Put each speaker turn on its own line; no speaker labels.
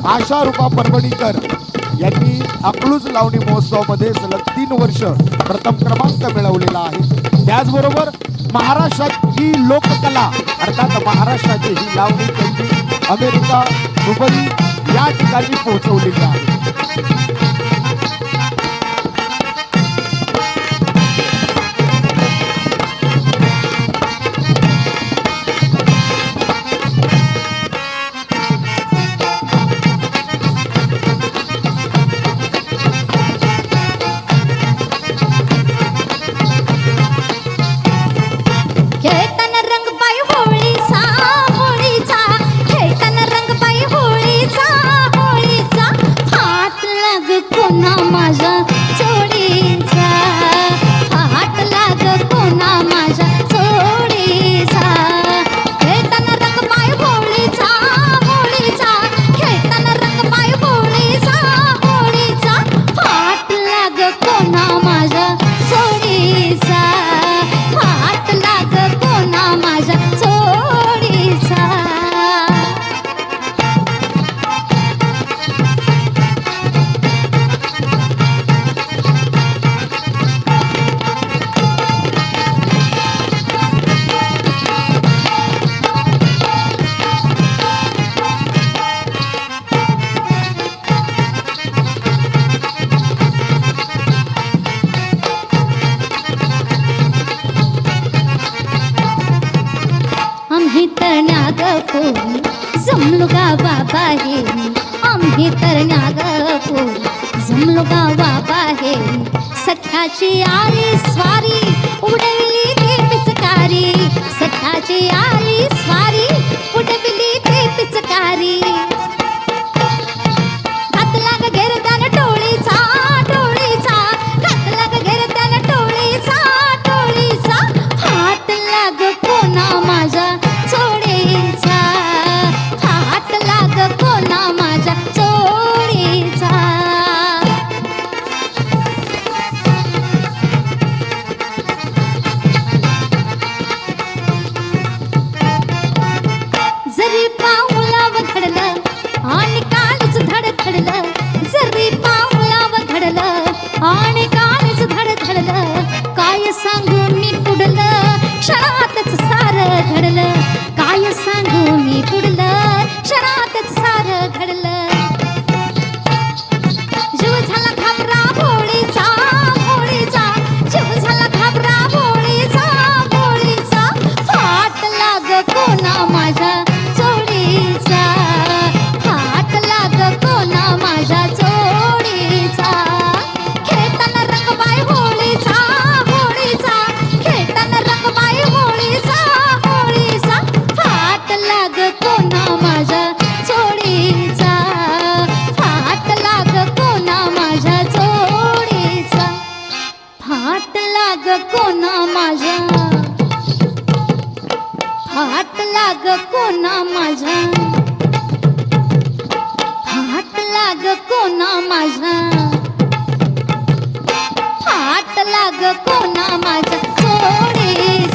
आशा रूपा परभणीकर यांनी अकलूज लावणी महोत्सवामध्ये सलग 3 वर्ष प्रथम क्रमांक मिळवलेला आहे। त्याचबरोबर महाराष्ट्रात ही लोककला अर्थात महाराष्ट्राची ही लावणी त्यांनी अमेरिका दुबई या ठिकाणी पोहोचवलेली आहे।
जमलो गावा बाहेर आम्ही तरण्या पोरी जमलो गावा बाहेर सख्याची आली स्वारी उडवली ती पिचकारी सख्याची आली स्वारी उडवली ती पिचकारी घातला ग घेरदान टोळीचा टोळीचा घातला ग घेरदान टोळीचा टोळीचा हात लाग कोणा माझ्या चोळीचा हात लाग कोणा माझ्या चोळीचा जरी पाऊलाव घडलं आणि कालच धडधडलं जरी पाऊलाव घडलं आणि कालच धडधडलं काय सांगू मी पुढलं क्षणातच सारं घडलं काय सांगू मी पुढलं क्षणातच सारं घडलं जीव झाला घाबरा भोळीचा भोळीचा जीव झाला घाबरा भोळीचा भोळीचा फाट लाग कोणा माझ्या चोळीचा फाट लाग कोणा माझ्या चोळीचा खेळताना रंगबाई होळीचा होळीचा खेळताना रंगबाई होळीचा होळीचा फाट लाग कोणा माझ्या चोळीचा फाट लाग कोणा माझ्या चोळीचा फाट लाग कोणा माझ्या फाट लाग कोणा माझ्या फाट लाग कोणा माझ्या फाट लाग कोणा माझ्या चोळीचा